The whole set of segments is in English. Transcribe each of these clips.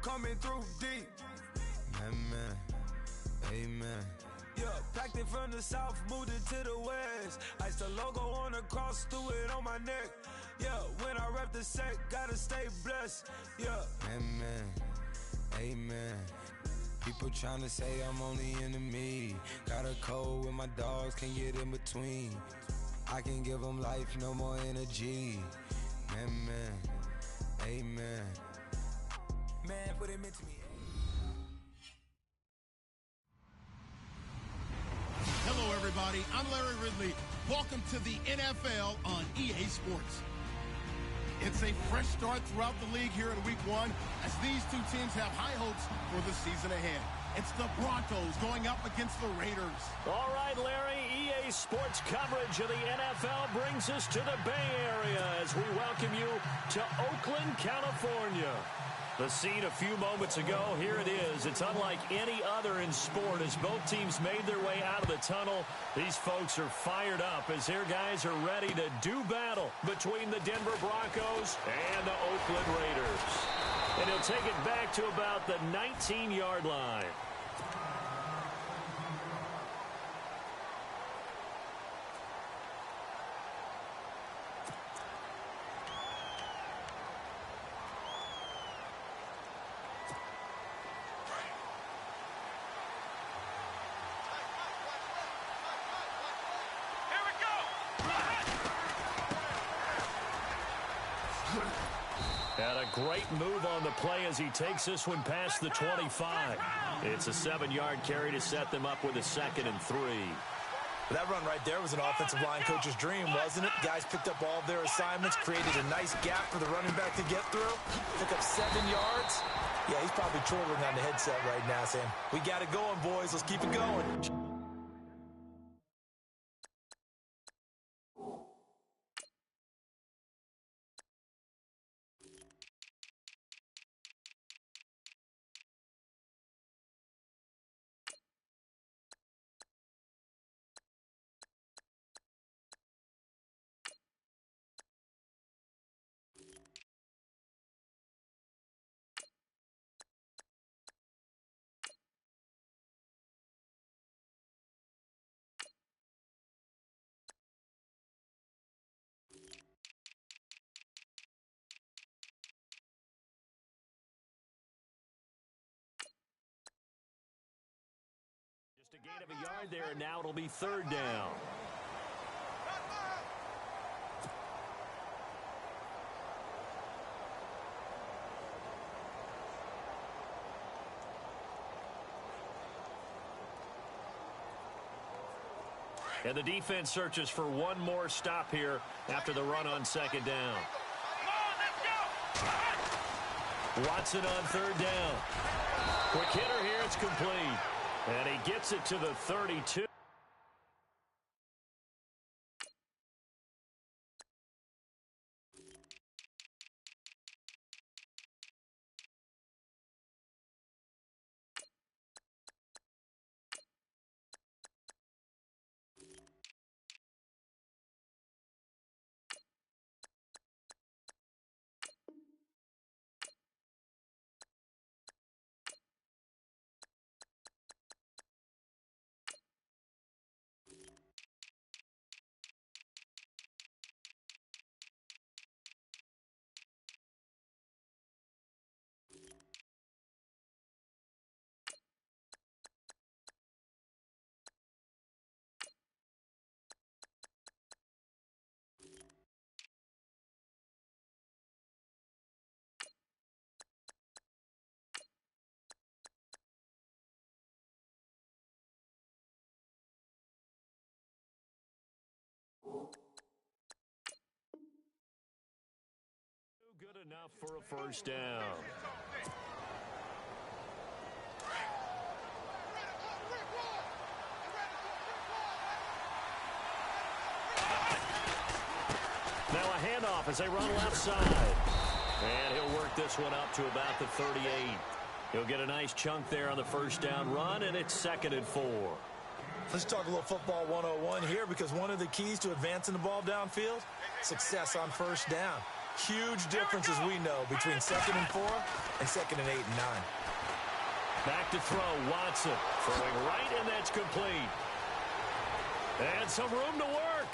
coming through deep. Amen. Amen. Yeah, packed it from the south, moved it to the west. Iced the logo on the cross, threw it on my neck. Yeah, when I rep the set, gotta stay blessed. Yeah. Amen. Amen. People tryna say I'm on the enemy. Got a code with my dogs, can't get in between. I can give them life, no more energy. Amen. Amen. Man, put it into me. Hello, everybody. I'm Larry Ridley. Welcome to the NFL on EA Sports. It's a fresh start throughout the league here in Week 1 as these two teams have high hopes for the season ahead. It's the Broncos going up against the Raiders. All right, Larry, EA Sports coverage of the NFL brings us to the Bay Area as we welcome you to Oakland, California. The scene a few moments ago, here it is. It's unlike any other in sport as both teams made their way out of the tunnel. These folks are fired up as their guys are ready to do battle between the Denver Broncos and the Oakland Raiders. And he'll take it back to about the 19-yard line. And a great move on the play as he takes this one past the 25. It's a 7-yard carry to set them up with a 2nd and 3. That run right there was an offensive line coach's dream, wasn't it? Guys picked up all of their assignments, created a nice gap for the running back to get through. Pick up 7 yards. Yeah, he's probably chortling on the headset right now saying, we got it going, boys. Let's keep it going. Just a gain of a yard there, and now it'll be 3rd down. And the defense searches for one more stop here after the run on 2nd down. Watson on 3rd down. Quick hitter here, it's complete. And he gets it to the 32. Good enough for a 1st down. Now a handoff as they run left side. And he'll work this one up to about the 38. He'll get a nice chunk there on the 1st down run, and it's 2nd and 4. Let's talk a little football 101 here because one of the keys to advancing the ball downfield, success on 1st down. Huge difference, as we know, between 2nd and 4 and 2nd and 8 and 9. Back to throw, Watson. Throwing right, and that's complete. And some room to work.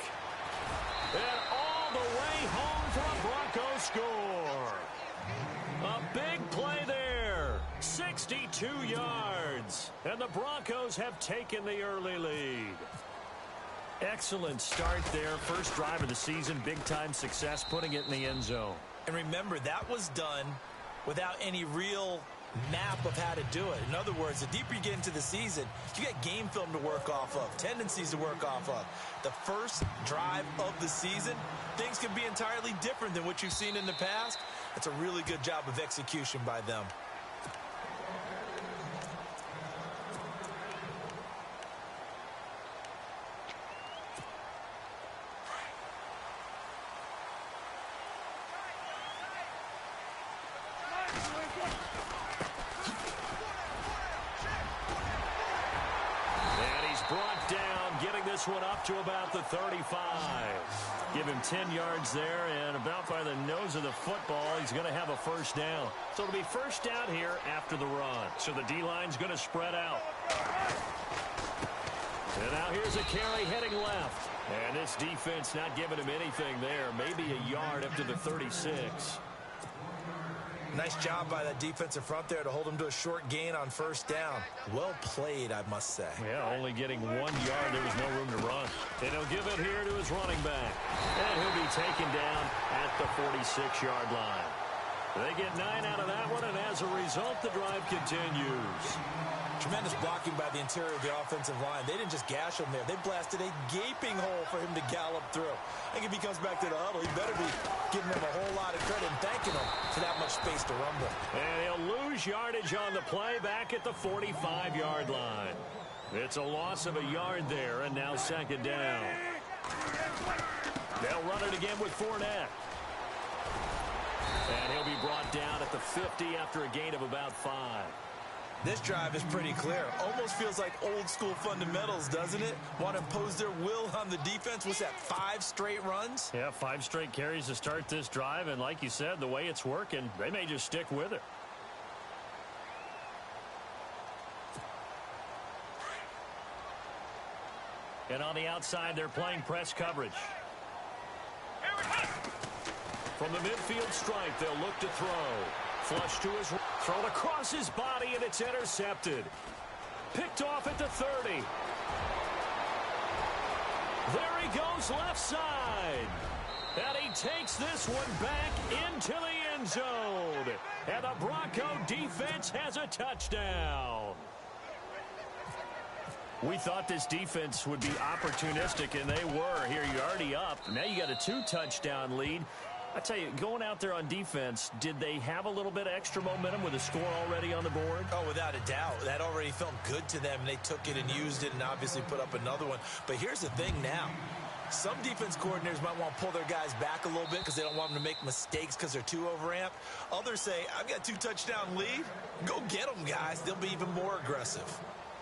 And all the way home for a Broncos score. A big play there. 62 yards. And the Broncos have taken the early lead. Excellent start there. First drive of the season. Big-time success putting it in the end zone. And remember, that was done without any real map of how to do it. In other words, the deeper you get into the season, you got game film to work off of, tendencies to work off of. The first drive of the season, things can be entirely different than what you've seen in the past. It's a really good job of execution by them. Brought down, getting this one up to about the 35. Give him 10 yards there, and about by the nose of the football, he's going to have a first down. So it'll be first down here after the run. So the D-line's going to spread out. And now here's a carry heading left. And this defense not giving him anything there. Maybe a yard up to the 36. Nice job by that defensive front there to hold him to a short gain on first down. Well played, I must say. Yeah, only getting 1 yard. There was no room to run. And he'll give it here to his running back. And he'll be taken down at the 46-yard line. They get 9 out of that one, and as a result, the drive continues. Tremendous blocking by the interior of the offensive line. They didn't just gash him there. They blasted a gaping hole for him to gallop through. I think if he comes back to the huddle, he better be giving him a whole lot of credit and thanking him for that much space to rumble. And he'll lose yardage on the play back at the 45-yard line. It's a loss of a yard there, and now second down. They'll run it again with Fournette. And he'll be brought down at the 50 after a gain of about 5. This drive is pretty clear. Almost feels like old school fundamentals, doesn't it? Want to impose their will on the defense. What's that, 5 straight runs? Yeah, 5 straight carries to start this drive. And like you said, the way it's working, they may just stick with it. And on the outside, they're playing press coverage. From the midfield stripe, they'll look to throw. Flush to his thrown across his body, and it's intercepted. Picked off at the 30. There he goes left side. And he takes this one back into the end zone. And the Bronco defense has a touchdown. We thought this defense would be opportunistic, and they were. Here, you're already up. Now you got a 2-touchdown lead. I tell you, going out there on defense, did they have a little bit of extra momentum with a score already on the board? Oh, without a doubt. That already felt good to them. They took it and used it and obviously put up another one. But here's the thing now. Some defense coordinators might want to pull their guys back a little bit because they don't want them to make mistakes because they're too overamped. Others say, I've got 2-touchdown lead. Go get them, guys. They'll be even more aggressive.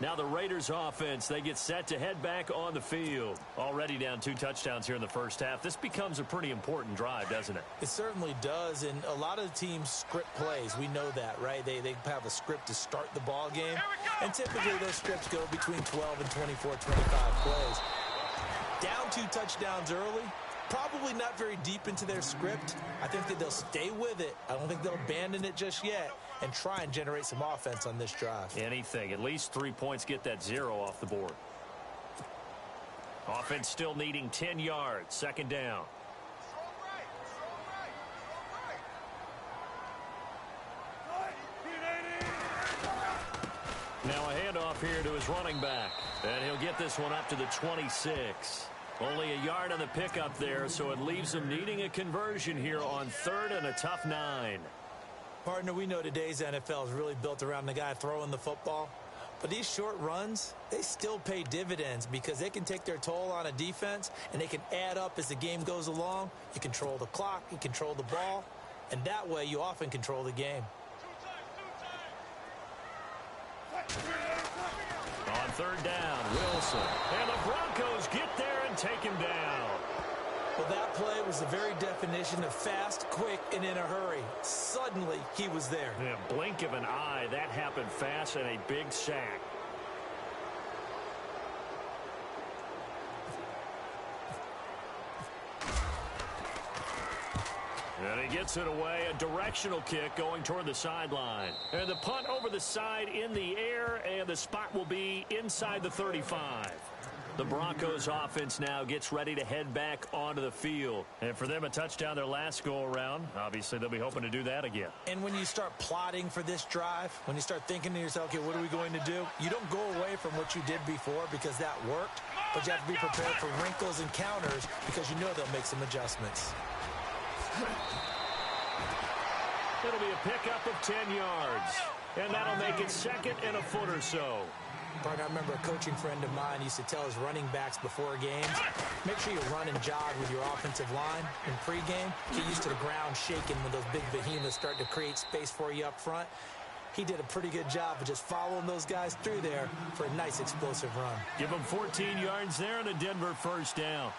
Now the Raiders offense, they get set to head back on the field. Already down 2 touchdowns here in the first half. This becomes a pretty important drive, doesn't it? It certainly does, and a lot of the teams script plays. We know that, right? They have a script to start the ball game, and typically those scripts go between 12 and 24, 25 plays. Down 2 touchdowns early, probably not very deep into their script. I think that they'll stay with it. I don't think they'll abandon it just yet and try and generate some offense on this drive. Anything. At least 3 points, get that 0 off the board. Offense still needing 10 yards. Second down. Now a handoff here to his running back. And he'll get this one up to the 26. Only a yard on the pickup there, so it leaves him needing a conversion here on 3rd and a tough 9. Partner, we know today's NFL is really built around the guy throwing the football. But these short runs, they still pay dividends because they can take their toll on a defense and they can add up as the game goes along. You control the clock, you control the ball, and that way you often control the game. On 3rd down, Wilson. And the Broncos get there and take him down. Well, that play was the very definition of fast, quick, and in a hurry. Suddenly, he was there. Yeah, blink of an eye. That happened fast and a big sack. And he gets it away, a directional kick going toward the sideline. And the punt over the side in the air, and the spot will be inside the 35. The Broncos offense now gets ready to head back onto the field. And for them, a touchdown their last go-around. Obviously, they'll be hoping to do that again. And when you start plotting for this drive, when you start thinking to yourself, okay, what are we going to do? You don't go away from what you did before because that worked, but you have to be prepared for wrinkles and counters because you know they'll make some adjustments. It'll be a pickup of 10 yards. And that'll make it second and a foot or so. Partner, I remember a coaching friend of mine used to tell his running backs before games, make sure you run and jog with your offensive line in pregame. Get used to the ground shaking when those big behemoths start to create space for you up front. He did a pretty good job of just following those guys through there for a nice explosive run. Give him 14 yards there and a Denver first down.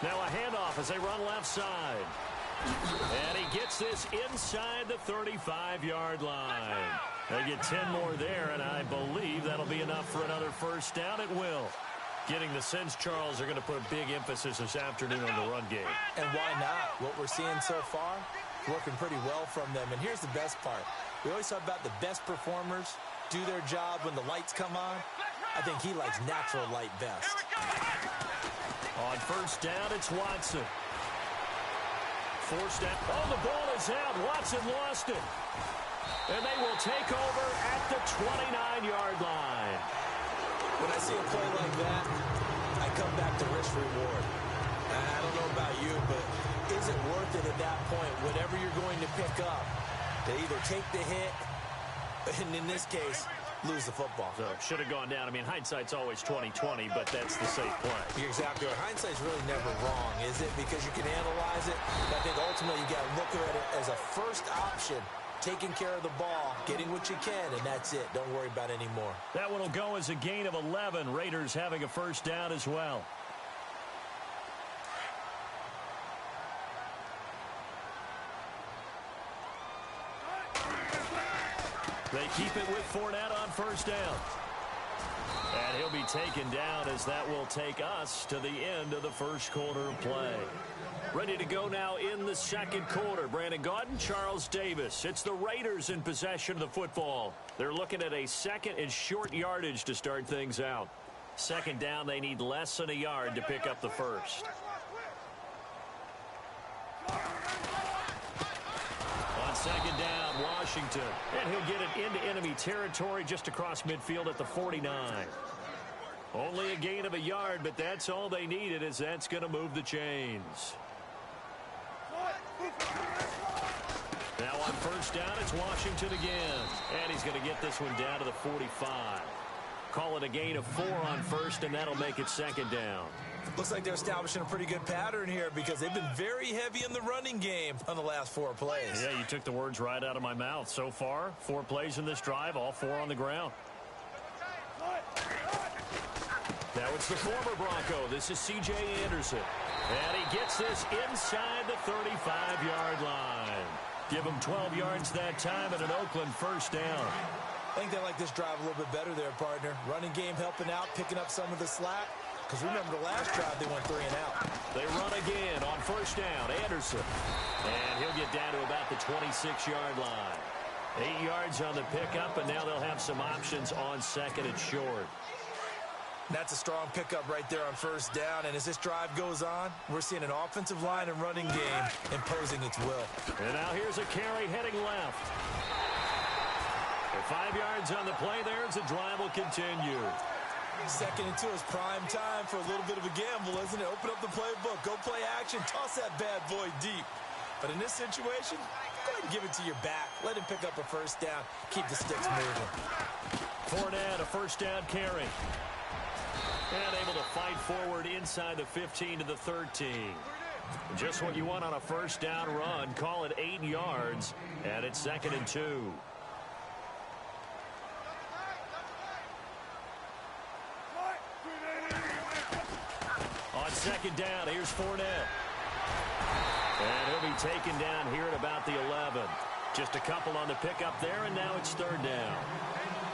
Now a handoff as they run left side. And he gets this inside the 35-yard line. They get 10 more there, and I believe that'll be enough for another first down. It will. Getting the sense Charles are going to put a big emphasis this afternoon on the run game. And why not? What we're seeing so far, working pretty well from them. And here's the best part. We always talk about the best performers do their job when the lights come on. I think he likes natural light best. On first down, it's Watson. Forced down. Oh, the ball is out. Watson lost it. And they will take over at the 29-yard line. When I see a play like that, I come back to risk reward. I don't know about you, but is it worth it at that point, whatever you're going to pick up, to either take the hit, and in this case, lose the football? So should have gone down. I mean, hindsight's always 20/20, but that's the safe play. You're exactly right. Hindsight's really never wrong, is it? Because you can analyze it. But I think ultimately you got to look at it as a first option, taking care of the ball, getting what you can, and that's it. Don't worry about any more. That one will go as a gain of 11. Raiders having a first down as well. They keep it with Fournette on first down. And he'll be taken down as that will take us to the end of the first quarter of play. Ready to go now in the second quarter. Brandon Gaudin, Charles Davis. It's the Raiders in possession of the football. They're looking at a second and short yardage to start things out. Second down, they need less than a yard to pick up the first. On second down, Washington. And he'll get it into enemy territory just across midfield at the 49. Only a gain of a yard, but that's all they needed, as that's going to move the chains. Now on first down, it's Washington again. And he's going to get this one down to the 45. Call it a gain of 4 on first, and that'll make it second down. Looks like they're establishing a pretty good pattern here because they've been very heavy in the running game on the last 4 plays. Yeah, you took the words right out of my mouth. So far, 4 plays in this drive, all 4 on the ground. Now it's the former Bronco. This is C.J. Anderson. And he gets this inside the 35-yard line. Give him 12 yards that time and an Oakland first down. I think they like this drive a little bit better there, partner. Running game helping out, picking up some of the slack. Because remember, the last drive, they went 3 and out. They run again on first down. Anderson. And he'll get down to about the 26-yard line. 8 yards on the pickup, and now they'll have some options on second and short. That's a strong pickup right there on first down. And as this drive goes on, we're seeing an offensive line and running game imposing its will. And now here's a carry heading left. And 5 yards on the play there as the drive will continue. Second and 2 is prime time for a little bit of a gamble, isn't it? Open up the playbook, go play action, toss that bad boy deep. But in this situation, go ahead and give it to your back. Let him pick up a first down. Keep the sticks moving. Fournette, a first down carry. And able to fight forward inside the 15 to the 13. Just what you want on a first down run. Call it 8 yards, and it's second and 2. second down. Here's Fournette. And he'll be taken down here at about the 11. Just a couple on the pickup there, and now it's third down.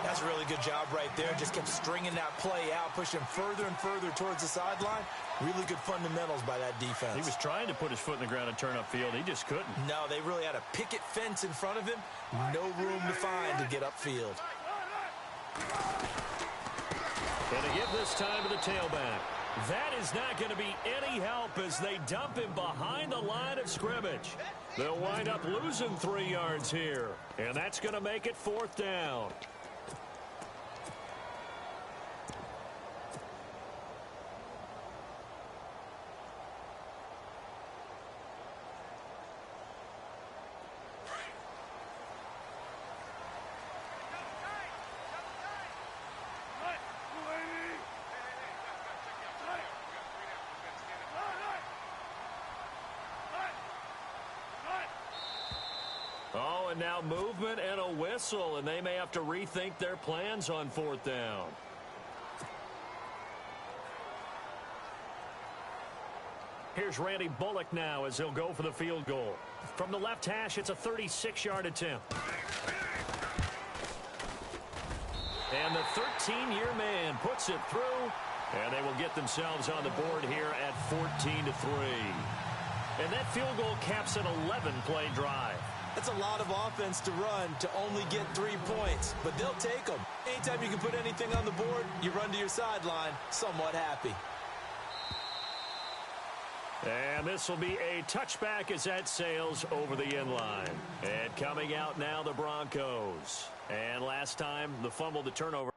That's a really good job right there. Just kept stringing that play out, pushing further and further towards the sideline. Really good fundamentals by that defense. He was trying to put his foot in the ground and turn upfield. He just couldn't. No, they really had a picket fence in front of him. No room to find to get upfield. And to give this time to the tailback. That is not going to be any help as they dump him behind the line of scrimmage. They'll wind up losing 3 yards here. And that's going to make it fourth down. Oh, and now movement and a whistle, and they may have to rethink their plans on fourth down. Here's Randy Bullock now as he'll go for the field goal. From the left hash, it's a 36-yard attempt. And the 13-year man puts it through, and they will get themselves on the board here at 14-3. And that field goal caps an 11-play drive. That's a lot of offense to run to only get 3 points, but they'll take them. Anytime you can put anything on the board, you run to your sideline somewhat happy. And this will be a touchback as that sails over the end line. And coming out now, the Broncos. And last time, the fumble, the turnover.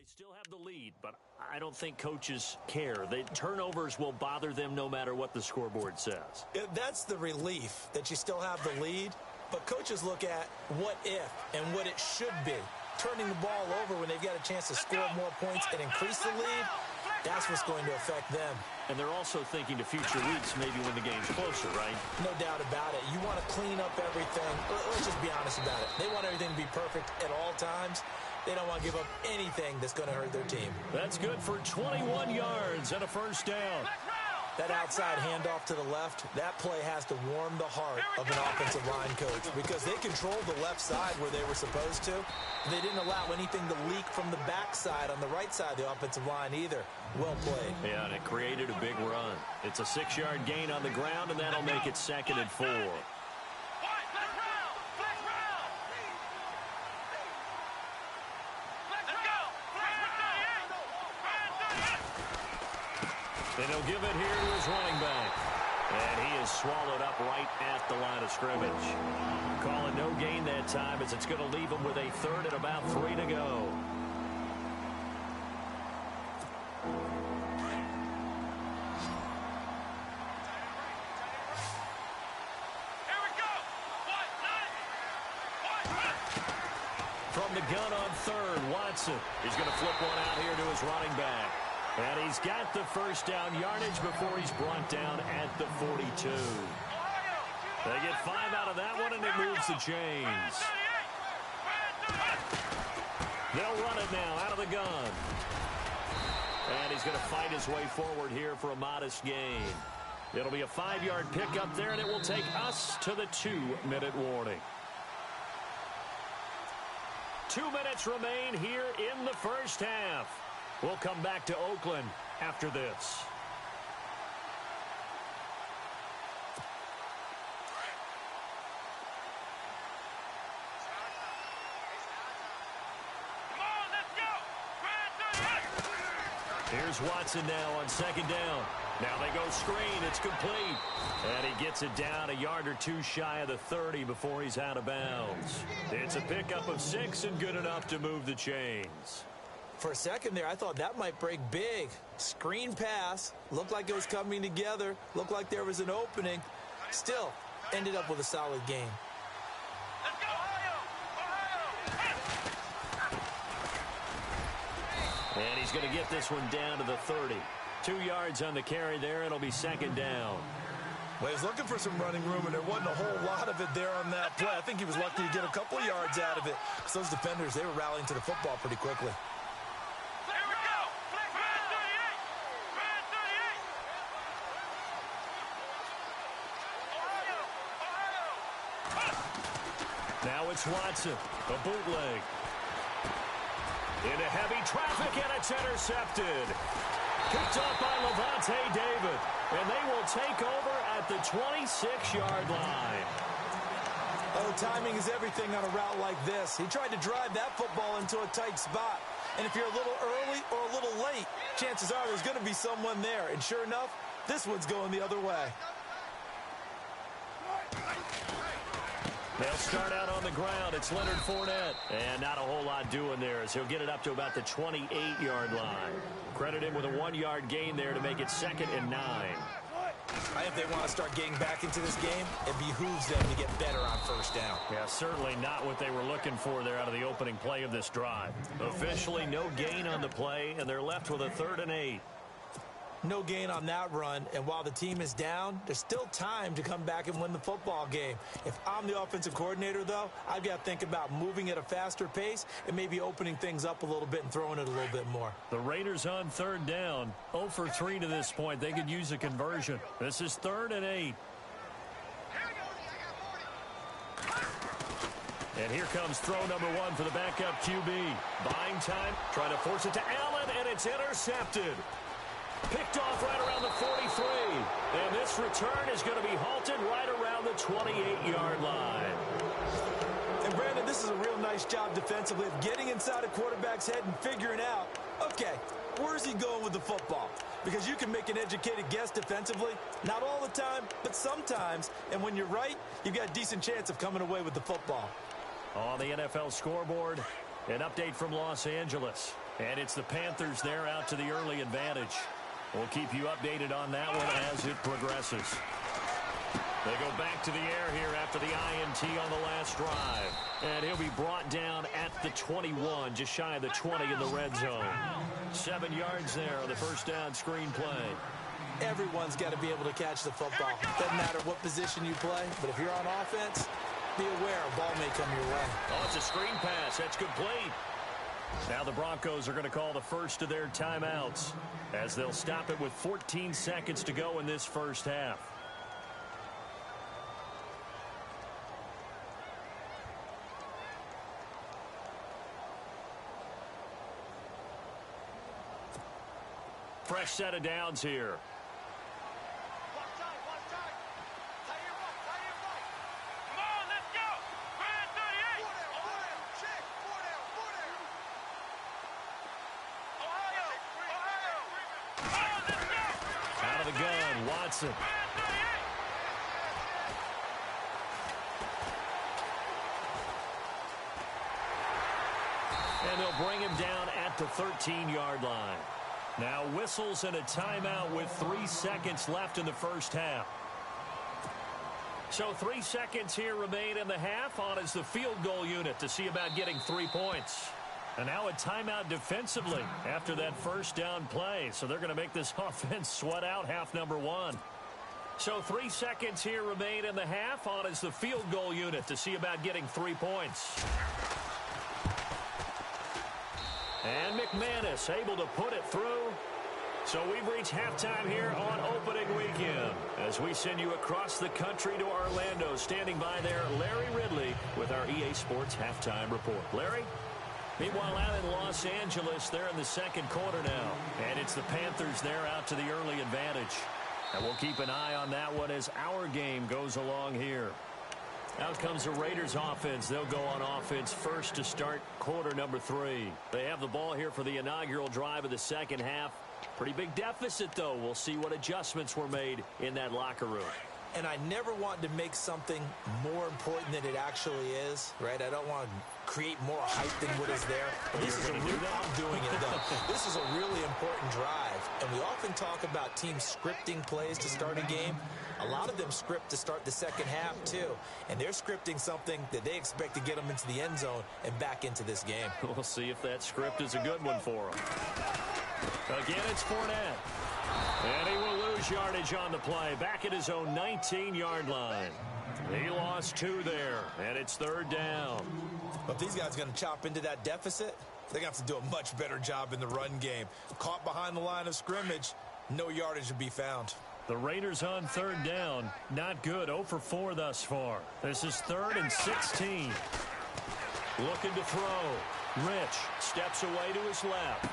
Still have the lead, but I don't think coaches care. The turnovers will bother them no matter what the scoreboard says. That's the relief that you still have the lead, but coaches look at what if and what it should be. Turning the ball over when they've got a chance to score more points and increase the lead, that's what's going to affect them. And they're also thinking to future weeks, maybe when the game's closer, right? No doubt about it. You want to clean up everything. Let's just be honest about it. They want everything to be perfect at all times. They don't want to give up anything that's going to hurt their team. That's good for 21 yards and a first down. That outside handoff to the left, that play has to warm the heart of an offensive line coach because they controlled the left side where they were supposed to. They didn't allow anything to leak from the backside on the right side of the offensive line either. Well played. Yeah, and it created a big run. It's a 6-yard gain on the ground, and that'll make it 2nd and 4. And he'll give it here to his running back. And he is swallowed up right at the line of scrimmage. Calling no gain that time as it's going to leave him with a 3rd and about 3 to go. From the gun on 3rd, Watson is going to flip one out here to his running back. And he's got the first down yardage before he's brought down at the 42. They get 5 out of that one, and it moves the chains. They'll run it now out of the gun. And he's going to fight his way forward here for a modest gain. It'll be a 5-yard pickup there, and it will take us to the 2-minute warning. 2 minutes remain here in the first half. We'll come back to Oakland after this. Here's Watson now on 2nd down. Now they go screen. It's complete. And he gets it down a yard or 2 shy of the 30 before he's out of bounds. It's a pickup of 6 and good enough to move the chains. For a second there, I thought that might break big. Screen pass, looked like it was coming together, looked like there was an opening. Still, ended up with a solid game. Let's go, Ohio! And he's going to get this one down to the 30. 2 yards on the carry there. It'll be second down. Well, he was looking for some running room, and there wasn't a whole lot of it there on that play. I think he was lucky to get a couple of yards out of it. So those defenders, they were rallying to the football pretty quickly. Here we go! Man 38! Man 38! Ohio! Ohio! Now it's Watson, a bootleg. Into heavy traffic, and it's intercepted. Picked up by Levante David, and they will take over at the 26-yard line. Oh, timing is everything on a route like this. He tried to drive that football into a tight spot. And if you're a little early or a little late, chances are there's going to be someone there. And sure enough, this one's going the other way. They'll start out on the ground. It's Leonard Fournette. And not a whole lot doing there as he'll get it up to about the 28-yard line. Credit him with a 1-yard gain there to make it 2nd and 9. I think they want to start getting back into this game. It behooves them to get better on first down. Yeah, certainly not what they were looking for there out of the opening play of this drive. Officially no gain on the play, and they're left with a 3rd and 8. No gain on that run, and while the team is down, there's still time to come back and win the football game. If I'm the offensive coordinator, though, I've got to think about moving at a faster pace and maybe opening things up a little bit and throwing it a little bit more. The Raiders on 3rd down, 0 for 3 to this point. They could use a conversion. This is 3rd and 8. And here comes throw number 1 for the backup QB. Buying time, trying to force it to Allen, and it's intercepted. Picked off right around the 43. And this return is going to be halted right around the 28-yard line. And, Brandon, this is a real nice job defensively of getting inside a quarterback's head and figuring out, okay, where's he going with the football? Because you can make an educated guess defensively. Not all the time, but sometimes. And when you're right, you've got a decent chance of coming away with the football. On the NFL scoreboard, an update from Los Angeles. And it's the Panthers there out to the early advantage. We'll keep you updated on that one as it progresses. They go back to the air here after the INT on the last drive. And he'll be brought down at the 21, just shy of the 20 in the red zone. 7 yards there on the first down screen play. Everyone's got to be able to catch the football. Doesn't matter what position you play, but if you're on offense, be aware a ball may come your way. Oh, it's a screen pass. That's complete. Now the Broncos are going to call the first of their timeouts as they'll stop it with 14 seconds to go in this first half. Fresh set of downs here. Watson. And they'll bring him down at the 13-yard line. Now whistles and a timeout with 3 seconds left in the first half. So 3 seconds here remain in the half. On is the field goal unit to see about getting 3 points. And now a timeout defensively after that first down play. So they're going to make this offense sweat out half number 1. So 3 seconds here remain in the half. On is the field goal unit to see about getting 3 points. And McManus able to put it through. So we've reached halftime here on opening weekend as we send you across the country to Orlando. Standing by there, Larry Ridley with our EA Sports Halftime Report. Larry? Meanwhile, out in Los Angeles, they're in the second quarter now. And it's the Panthers there out to the early advantage. And we'll keep an eye on that one as our game goes along here. Out comes the Raiders offense. They'll go on offense first to start quarter number 3. They have the ball here for the inaugural drive of the second half. Pretty big deficit, though. We'll see what adjustments were made in that locker room. and I never want to make something more important than it actually is, right? I don't want to create more hype than what is there. But this is I'm doing it, though. This is a really important drive, and we often talk about teams scripting plays to start a game. A lot of them script to start the second half, too, and they're scripting something that they expect to get them into the end zone and back into this game. We'll see if that script is a good one for them. Again, it's Fournette. And he will lose yardage on the play, back at his own 19-yard line. He lost 2 there, and it's 3rd down. But if these guys are going to chop into that deficit, they're going to have to do a much better job in the run game. Caught behind the line of scrimmage, no yardage to be found. The Raiders on 3rd down. Not good. 0 for 4 thus far. This is 3rd and 16. Looking to throw. Rich steps away to his left.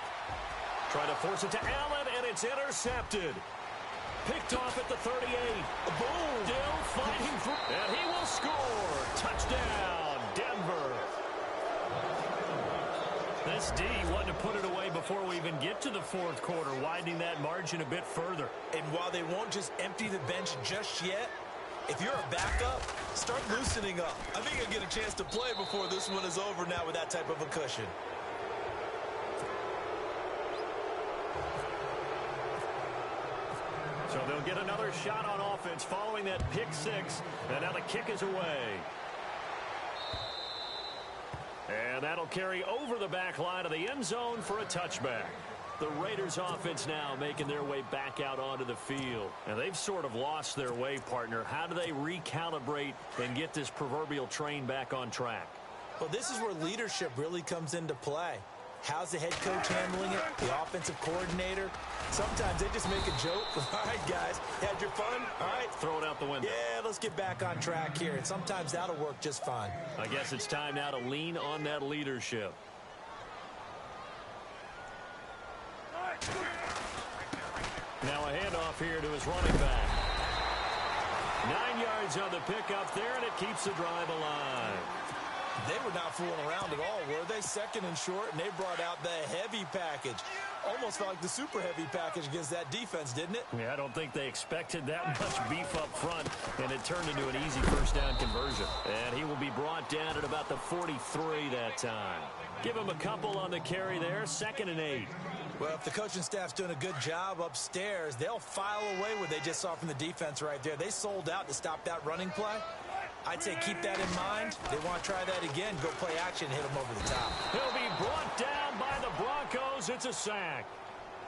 Trying to force it to Allen, and it's intercepted. Picked off at the 38. Boom! Still fighting for, and he will score. Touchdown, Denver. This D wanted to put it away before we even get to the 4th quarter, widening that margin a bit further. And while they won't just empty the bench just yet, if you're a backup, start loosening up. I think you'll get a chance to play before this one is over now with that type of a cushion. So they'll get another shot on offense following that pick 6, and now the kick is away. And that'll carry over the back line of the end zone for a touchback. The Raiders offense now making their way back out onto the field. And they've sort of lost their way, partner. How do they recalibrate and get this proverbial train back on track? Well, this is where leadership really comes into play. How's the head coach handling it? The offensive coordinator? Sometimes they just make a joke. All right, guys, had your fun? All right. Throw it out the window. Yeah, let's get back on track here. And sometimes that'll work just fine. I guess it's time now to lean on that leadership. Now a handoff here to his running back. 9 yards on the pickup there, and it keeps the drive alive. They were not fooling around at all, were they? 2nd and short, and they brought out the heavy package. Almost felt like the super heavy package against that defense, didn't it? Yeah, I don't think they expected that much beef up front, and it turned into an easy 1st down conversion. And he will be brought down at about the 43 that time. Give him a couple on the carry there, 2nd and 8. Well, if the coaching staff's doing a good job upstairs, they'll file away what they just saw from the defense right there. They sold out to stop that running play. I'd say keep that in mind. They want to try that again. Go play action and hit them over the top. He'll be brought down by the Broncos. It's a sack.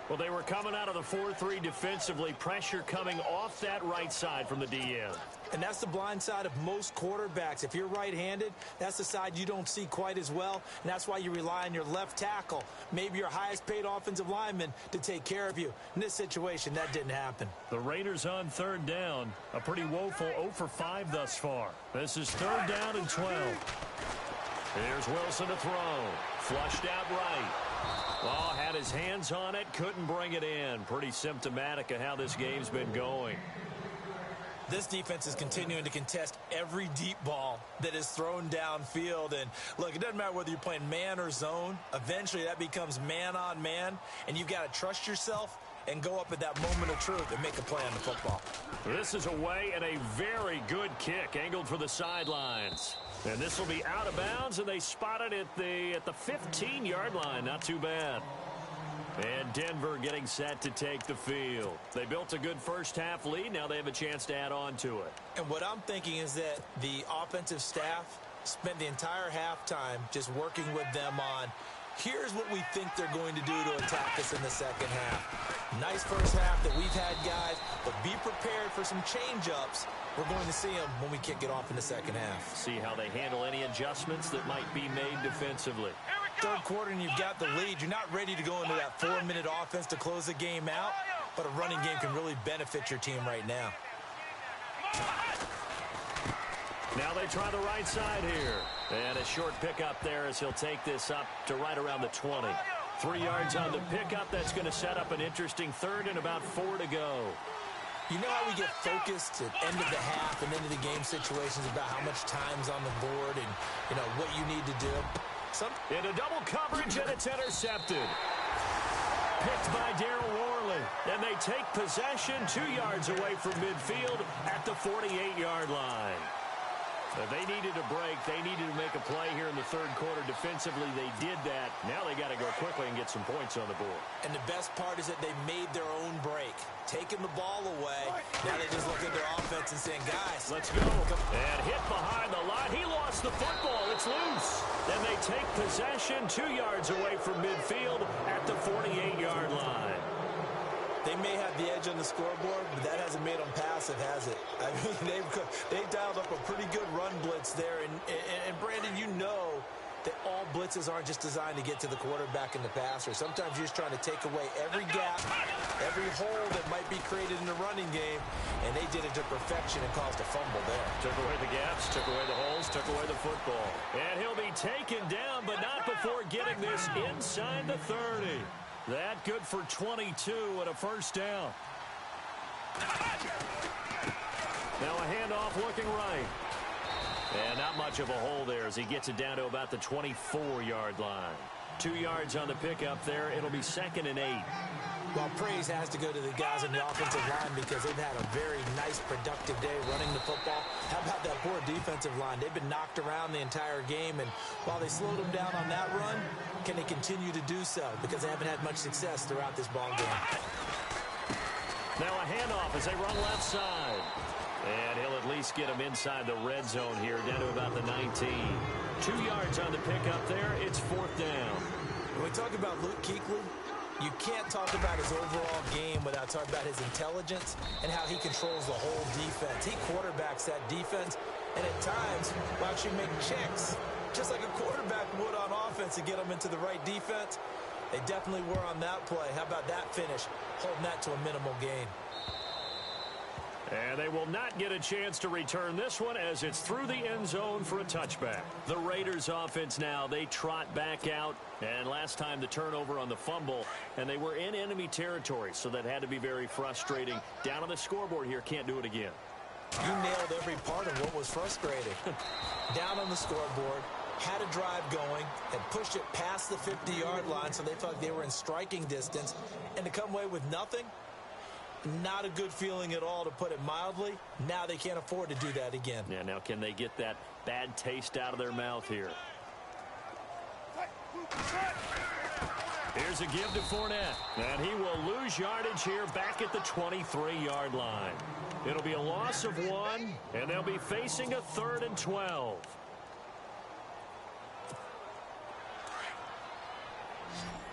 Well, they were coming out of the 4-3 defensively. Pressure coming off that right side from the DN. And that's the blind side of most quarterbacks. If you're right-handed, that's the side you don't see quite as well. And that's why you rely on your left tackle, maybe your highest-paid offensive lineman, to take care of you. In this situation, that didn't happen. The Raiders on 3rd down. A pretty woeful 0 for 5 thus far. This is 3rd down and 12. Here's Wilson to throw. Flushed out right. Oh, had his hands on it, couldn't bring it in. Pretty symptomatic of how this game's been going. This defense is continuing to contest every deep ball that is thrown downfield. And, look, it doesn't matter whether you're playing man or zone. Eventually, that becomes man-on-man, and you've got to trust yourself and go up at that moment of truth and make a play on the football. This is away and a very good kick angled for the sidelines. And this will be out of bounds, and they spot it at the 15-yard line. Not too bad. And Denver getting set to take the field. They built a good 1st half lead. Now they have a chance to add on to it. And what I'm thinking is that the offensive staff spent the entire halftime just working with them on, here's what we think they're going to do to attack us in the 2nd half. Nice 1st half that we've had, guys, but be prepared for some change-ups. We're going to see them when we kick it off in the 2nd half. See how they handle any adjustments that might be made defensively. 3rd quarter and you've got the lead. You're not ready to go into that 4-minute offense to close the game out, but a running game can really benefit your team right now. Now they try the right side here. And a short pickup there as he'll take this up to right around the 20. 3 yards on the pickup. That's going to set up an interesting 3rd and about 4 to go. You know how we get focused at end of the half and into the game situations about how much time's on the board and, you know, what you need to do? Into double coverage, and it's intercepted. Picked by Darryl Worley. And they take possession 2 yards away from midfield at the 48-yard line. If they needed a break, they needed to make a play here in the third quarter. Defensively, they did that. Now they got to go quickly and get some points on the board. And the best part is that they made their own break. Taking the ball away. Now they just look at their offense and saying, guys, let's go. And hit behind the line. He lost the football. It's loose. Then they take possession 2 yards away from midfield at the 48-yard line. They may have the edge on the scoreboard, but that hasn't made them passive, has it? I mean, they've dialed up a pretty good run blitz there. And Brandon, you know that all blitzes aren't just designed to get to the quarterback and the passer. Sometimes you're just trying to take away every gap, every hole that might be created in the running game, and they did it to perfection and caused a fumble there. Took away the gaps, took away the holes, took away the football. And he'll be taken down, but not before getting this inside the 30. That good for 22 and a first down. Now a handoff looking right. And not much of a hole there as he gets it down to about the 24-yard line. 2 yards on the pickup there. It'll be 2nd and 8. Well, praise has to go to the guys on the offensive line because they've had a very nice, productive day running the football. How about that poor defensive line? They've been knocked around the entire game, and while they slowed them down on that run, can they continue to do so? Because they haven't had much success throughout this ball game. Now a handoff as they run left side. And he'll at least get him inside the red zone here, down to about the 19. 2 yards on the pickup there. It's 4th down. When we talk about Luke Kuechly, you can't talk about his overall game without talking about his intelligence and how he controls the whole defense. He quarterbacks that defense, and at times will actually make checks, just like a quarterback would on offense to get them into the right defense. They definitely were on that play. How about that finish, holding that to a minimal gain? And they will not get a chance to return this one as it's through the end zone for a touchback. The Raiders offense now, they trot back out. And last time the turnover on the fumble, and they were in enemy territory, so that had to be very frustrating. Down on the scoreboard here, can't do it again. You nailed every part of what was frustrating. Down on the scoreboard, had a drive going, had pushed it past the 50-yard line, so they felt they were in striking distance, and to come away with nothing, not a good feeling at all, to put it mildly. Now they can't afford to do that again. Yeah, now can they get that bad taste out of their mouth here? Here's a give to Fournette, and he will lose yardage here back at the 23-yard line. It'll be a loss of 1, and they'll be facing a 3rd and 12.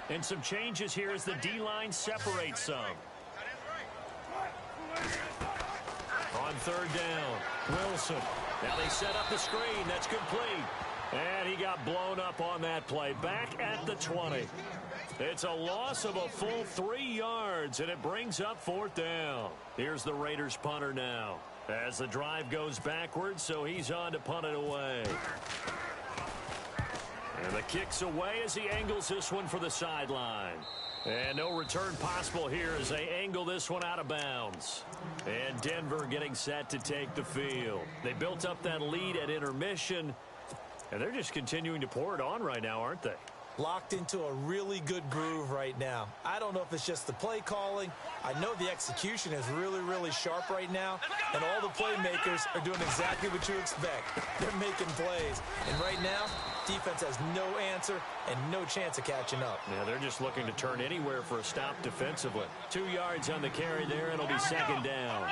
And some changes here as the D-line separates some. On 3rd down, Wilson. Now they set up the screen. That's complete. And he got blown up on that play. Back at the 20. It's a loss of a full 3 yards, and it brings up 4th down. Here's the Raiders punter now as the drive goes backwards, so he's on to punt it away. And the kick's away as he angles this one for the sideline. And no return possible here as they angle this one out of bounds. And Denver getting set to take the field. They built up that lead at intermission, and they're just continuing to pour it on right now, aren't they? Locked into a really good groove right now. I don't know if it's just the play calling. I know the execution is really, really sharp right now, and all the playmakers are doing exactly what you expect. They're making plays, and right now, defense has no answer and no chance of catching up. Yeah, they're just looking to turn anywhere for a stop defensively. 2 yards on the carry there, and it'll be 2nd down.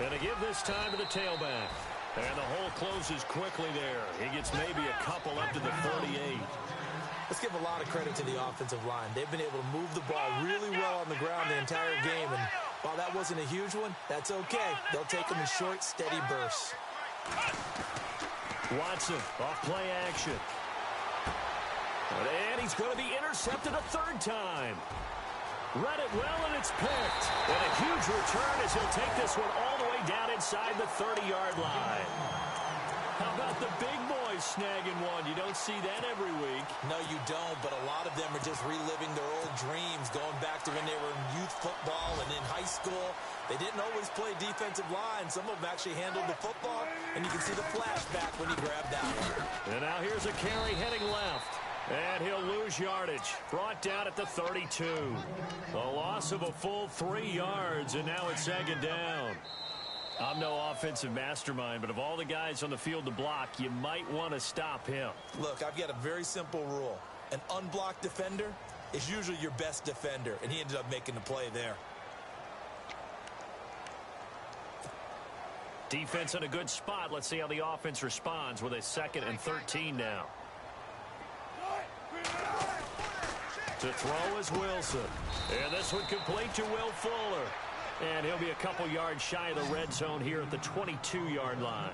And to give this time to the tailback. And the hole closes quickly there. He gets maybe a couple up to the 38. Let's give a lot of credit to the offensive line. They've been able to move the ball really well on the ground the entire game. And while that wasn't a huge one, that's okay. They'll take them in short, steady bursts. Watson off play action. And he's going to be intercepted a 3rd time. Read it well, and it's picked. And a huge return as he'll take this one all the way down inside the 30-yard line. How about the big boys snagging one? You don't see that every week. No, you don't, but a lot of them are just reliving their old dreams, going back to when they were in youth football and in high school. They didn't always play defensive line. Some of them actually handled the football, and you can see the flashback when he grabbed that one. And now here's a carry heading left. And he'll lose yardage. Brought down at the 32. A loss of a full 3 yards, and now it's second down. I'm no offensive mastermind, but of all the guys on the field to block, you might want to stop him. Look, I've got a very simple rule. An unblocked defender is usually your best defender, and he ended up making the play there. Defense in a good spot. Let's see how the offense responds with a 2nd and 13 now. To throw is Wilson. And this one complete to Will Fuller. And he'll be a couple yards shy of the red zone here at the 22-yard line.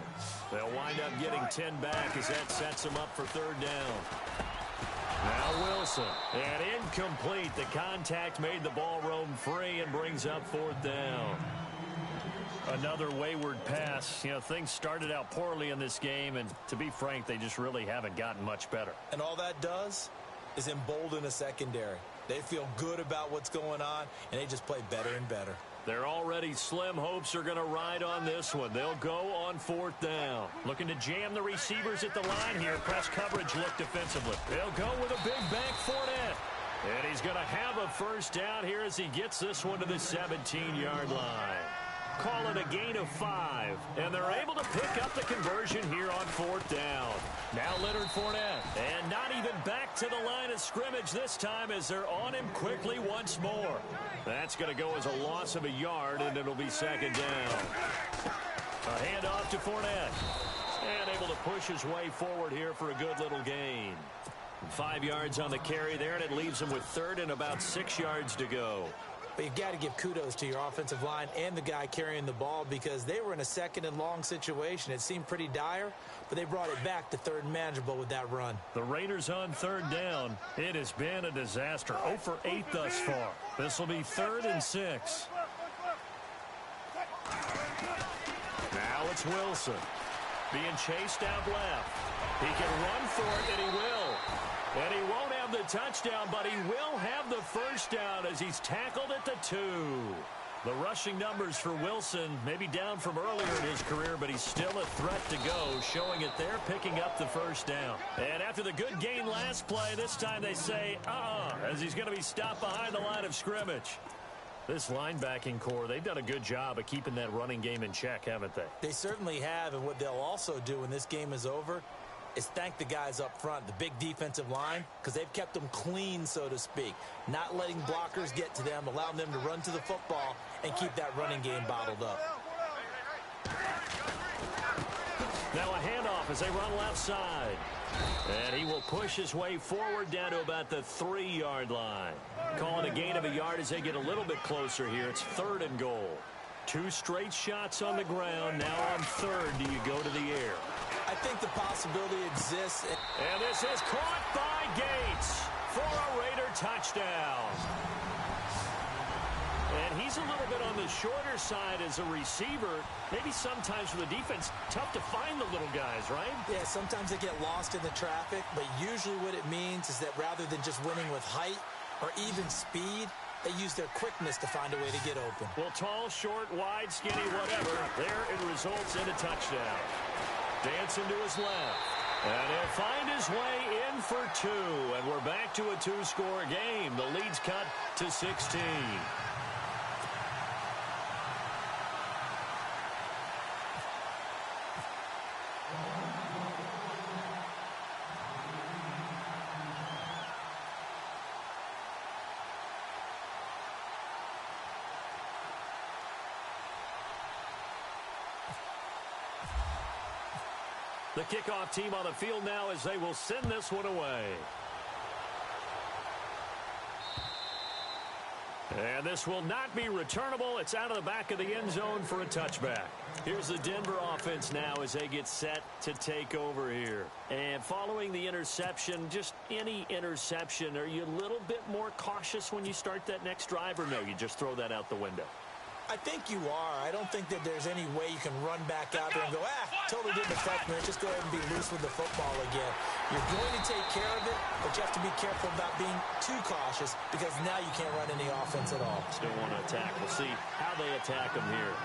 They'll wind up getting 10 back as that sets them up for 3rd down. Now Wilson. And incomplete. The contact made the ball roam free and brings up 4th down. Another wayward pass. You know, things started out poorly in this game, and to be frank, they just really haven't gotten much better. And all that does is embolden a secondary. They feel good about what's going on, and they just play better and better. Their already slim hopes are going to ride on this one. They'll go on 4th down. Looking to jam the receivers at the line here. Press coverage look defensively. They'll go with a big back Fournette. And he's going to have a 1st down here as he gets this one to the 17-yard line. Call it a gain of 5, and they're able to pick up the conversion here on 4th down. Now Leonard Fournette, and not even back to the line of scrimmage this time as they're on him quickly once more. That's going to go as a loss of a yard, and it'll be 2nd down. A handoff to Fournette, and able to push his way forward here for a good little gain. 5 yards on the carry there, and it leaves him with 3rd and about 6 yards to go. But you've got to give kudos to your offensive line and the guy carrying the ball because they were in a 2nd and long situation. It seemed pretty dire, but they brought it back to 3rd and manageable with that run. The Raiders on 3rd down. It has been a disaster. 0 for 8 thus far. This will be 3rd and 6. Now it's Wilson. Being chased out left. He can run for it, and he will. And he won't have the touchdown, but he will have the 1st down as he's tackled at the 2. The rushing numbers for Wilson may be down from earlier in his career, but he's still a threat to go, showing it there, picking up the 1st down. And after the good gain last play, this time they say, as he's going to be stopped behind the line of scrimmage. This linebacking core, they've done a good job of keeping that running game in check, haven't they? They certainly have, and what they'll also do when this game is over is thank the guys up front, the big defensive line, because they've kept them clean, so to speak. Not letting blockers get to them, allowing them to run to the football and keep that running game bottled up. Now a handoff as they run left side. And he will push his way forward down to about the 3-yard line. Calling a gain of a yard as they get a little bit closer here. It's 3rd and goal. 2 straight shots on the ground. Now on 3rd, do you go to the air? I think the possibility exists. And this is caught by Gates for a Raider touchdown. And he's a little bit on the shorter side as a receiver. Maybe sometimes for the defense, tough to find the little guys, right? Yeah, sometimes they get lost in the traffic, but usually what it means is that rather than just winning with height or even speed, they use their quickness to find a way to get open. Well, tall, short, wide, skinny, whatever, there it results in a touchdown. Dancing to his left. And he'll find his way in for 2. And we're back to a 2-score game. The lead's cut to 16. The kickoff team on the field now as they will send this one away. And this will not be returnable. It's out of the back of the end zone for a touchback. Here's the Denver offense now as they get set to take over here. And following the interception, just any interception, are you a little bit more cautious when you start that next drive, or no, you just throw that out the window? I think you are. I don't think that there's any way you can run back out there and go, totally didn't affect me. Just go ahead and be loose with the football again. You're going to take care of it, but you have to be careful about being too cautious because now you can't run any offense at all. Still want to attack. We'll see how they attack them here.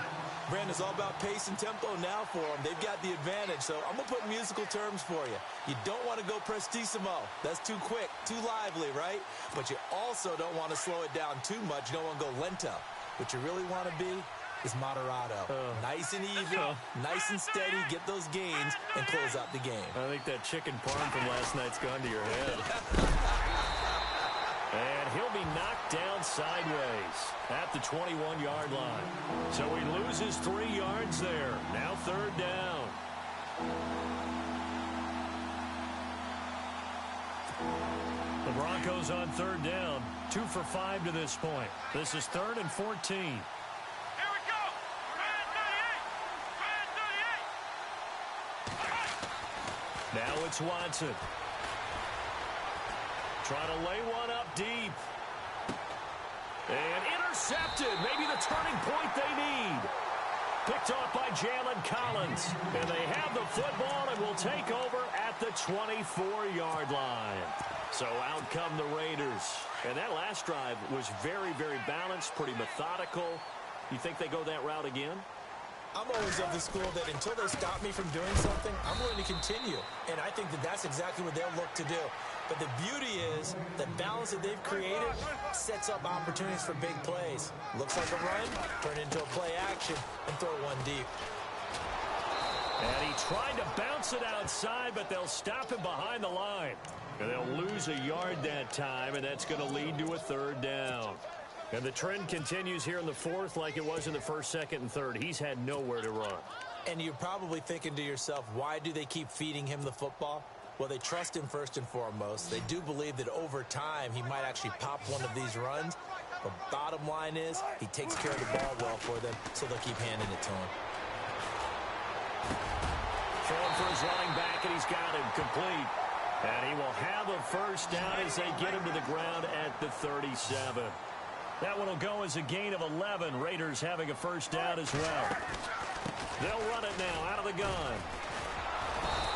Brandon, it's all about pace and tempo now for them. They've got the advantage, so I'm going to put musical terms for you. You don't want to go prestissimo. That's too quick, too lively, right? But you also don't want to slow it down too much. You don't want to go lento. What you really want to be is moderato. Nice and even, nice and steady, get those gains, and close out the game. I think that chicken parm from last night's gone to your head. And he'll be knocked down sideways at the 21-yard line. So he loses 3 yards there. Now 3rd down. The Broncos on 3rd down. 2 for 5 to this point. This is 3rd and 14. Here we go. Red 38. Now it's Watson. Trying to lay one up deep. And intercepted. Maybe the turning point they need. Picked off by Jalen Collins. And they have the football and will take over at the 24-yard line. So out come the Raiders. And that last drive was very, very balanced, pretty methodical. You think they go that route again? I'm always of the school that until they stop me from doing something, I'm willing to continue. And I think that that's exactly what they'll look to do. But the beauty is the balance that they've created sets up opportunities for big plays. Looks like a run, turn it into a play action, and throw one deep. And he tried to bounce it outside, but they'll stop him behind the line. And they'll lose a yard that time, and that's going to lead to a 3rd down. And the trend continues here in the 4th like it was in the 1st, 2nd, and 3rd. He's had nowhere to run. And you're probably thinking to yourself, why do they keep feeding him the football? Well, they trust him first and foremost. They do believe that over time he might actually pop one of these runs. But bottom line is he takes care of the ball well for them, so they'll keep handing it to him. Throwing for his running back, and he's got him complete. And he will have a 1st down as they get him to the ground at the 37. That one will go as a gain of 11. Raiders having a 1st down as well. They'll run it now out of the gun.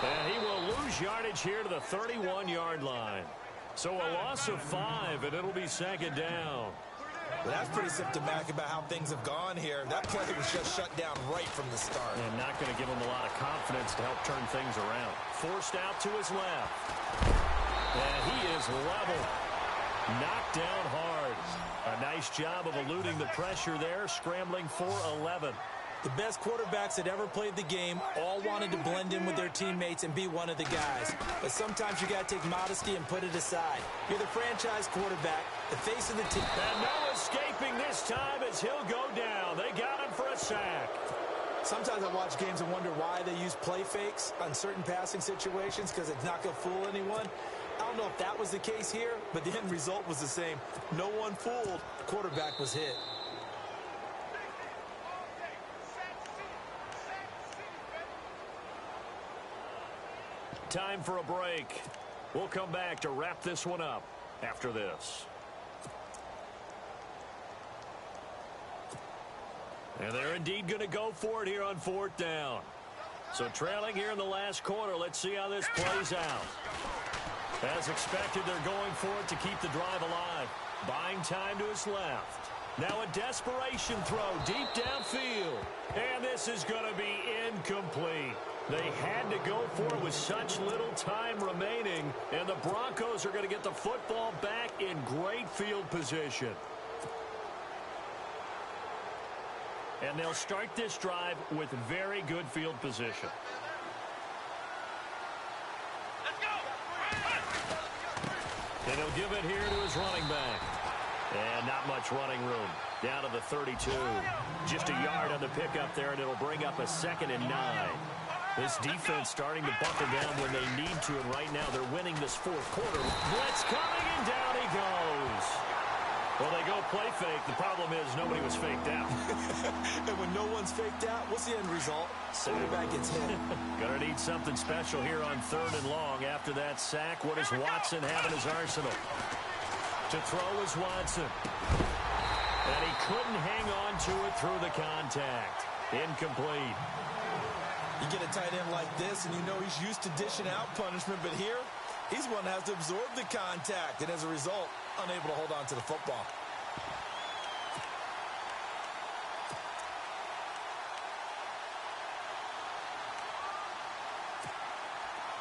And he will lose yardage here to the 31-yard line. So a loss of 5, and it'll be 2nd down. Well, that's pretty symptomatic about how things have gone here. That play was just shut down right from the start. And not going to give him a lot of confidence to help turn things around. Forced out to his left. And he is level. Knocked down hard. A nice job of eluding the pressure there, scrambling for 11. The best quarterbacks that ever played the game all wanted to blend in with their teammates and be one of the guys. But sometimes you got to take modesty and put it aside. You're the franchise quarterback, the face of the team. And no escaping this time as he'll go down. They got him for a sack. Sometimes I watch games and wonder why they use play fakes on certain passing situations because it's not going to fool anyone. I don't know if that was the case here, but the end result was the same. No one fooled. The quarterback was hit. Time for a break. We'll come back to wrap this one up after this. And they're indeed going to go for it here on 4th down. So trailing here in the last quarter, let's see how this plays out. As expected, they're going for it to keep the drive alive. Buying time to his left. Now a desperation throw deep downfield. And this is going to be incomplete. They had to go for it with such little time remaining. And the Broncos are going to get the football back in great field position. And they'll start this drive with very good field position. Let's go. And he'll give it here to his running back. And not much running room. Down to the 32. Just a yard on the pickup there, and it'll bring up a 2nd and 9. This defense starting to buckle down when they need to, and right now they're winning this 4th quarter. Blitz coming, and down he goes. Well, they go play fake. The problem is nobody was faked out. And when no one's faked out, what's the end result? Quarterback gets hit. Gonna need something special here on 3rd and long. After that sack, what does Watson have in his arsenal? To throw is Watson. And he couldn't hang on to it through the contact. Incomplete. You get a tight end like this, and you know he's used to dishing out punishment, but here, he's one that has to absorb the contact, and as a result, unable to hold on to the football.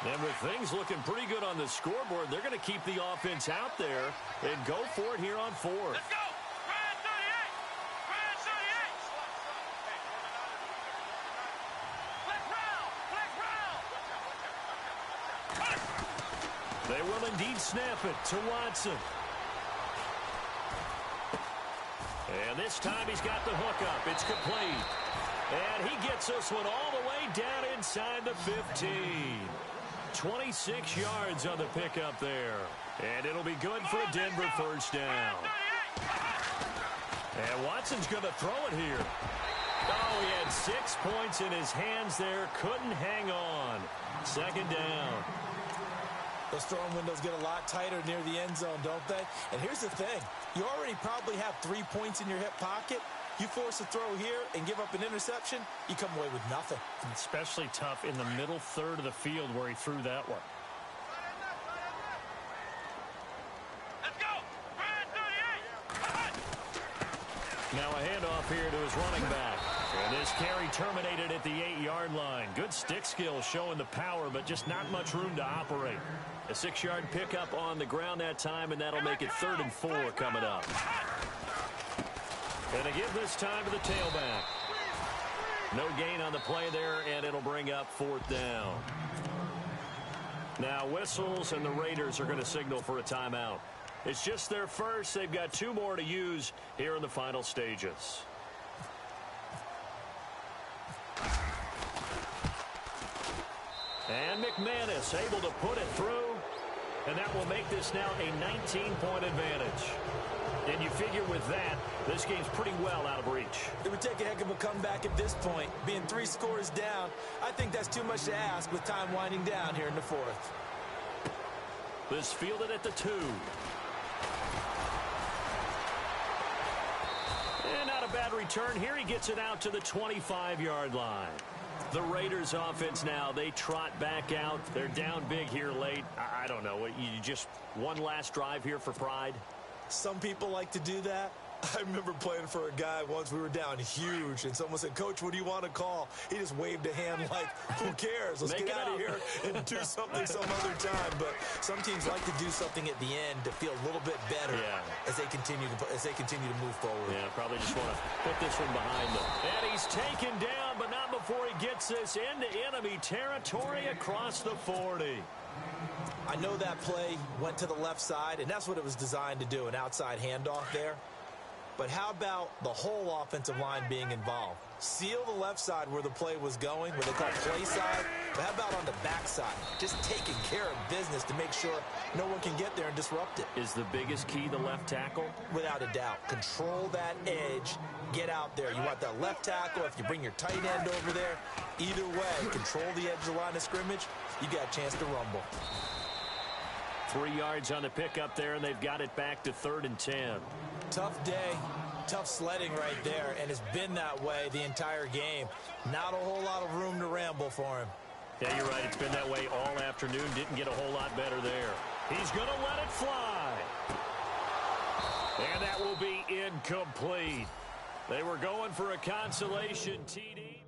And with things looking pretty good on the scoreboard, they're going to keep the offense out there and go for it here on fourth. Let's go! Ryan 38! Ryan 38! Flag round! They will indeed snap it to Watson. And this time he's got the hook up. It's complete. And he gets this one all the way down inside the 15. 26 yards on the pickup there. And it'll be good for a Denver first down. And Watson's going to throw it here. Oh, he had 6 points in his hands there. Couldn't hang on. Second down. Those throwing windows get a lot tighter near the end zone, don't they? And here's the thing. You already probably have 3 points in your hip pocket. You force a throw here and give up an interception, you come away with nothing. Especially tough in the middle third of the field where he threw that one. Let's go! Ryan 38! Now a handoff here to his running back. And this carry terminated at the 8-yard line. Good stick skill showing the power, but just not much room to operate. A 6-yard pickup on the ground that time, and that'll make it 3rd and 4 coming up. And they give this time to the tailback. No gain on the play there, and it'll bring up 4th down. Now whistles, and the Raiders are going to signal for a timeout. It's just their first. They've got 2 more to use here in the final stages. And McManus able to put it through, and that will make this now a 19-point advantage. And you figure with that, this game's pretty well out of reach. It would take a heck of a comeback at this point. Being 3 scores down, I think that's too much to ask with time winding down here in the 4th. This fielded at the 2. And not a bad return. Here he gets it out to the 25-yard line. The Raiders offense now, they trot back out. They're down big here late. I don't know. You just one last drive here for pride? Some people like to do that. I remember playing for a guy once. We were down huge, and someone said, "Coach, what do you want to call?" He just waved a hand like, who cares? Let's get out of here and do something some other time. But some teams like to do something at the end to feel a little bit better as they continue to move forward. Yeah, probably just want to put this one behind them. And he's taken down, but not before he gets this into enemy territory across the 40. I know that play went to the left side, and that's what it was designed to do, an outside handoff there. But how about the whole offensive line being involved? Seal the left side where the play was going, where they call play side. But how about on the back side? Just taking care of business to make sure no one can get there and disrupt it. Is the biggest key the left tackle? Without a doubt. Control that edge. Get out there. You want that left tackle. If you bring your tight end over there, either way, control the edge of the line of scrimmage, you got a chance to rumble. 3 yards on the pickup there, and they've got it back to 3rd and 10. Tough day, tough sledding right there, and it's been that way the entire game. Not a whole lot of room to ramble for him. Yeah, you're right. It's been that way all afternoon. Didn't get a whole lot better there. He's going to let it fly. And that will be incomplete. They were going for a consolation TD.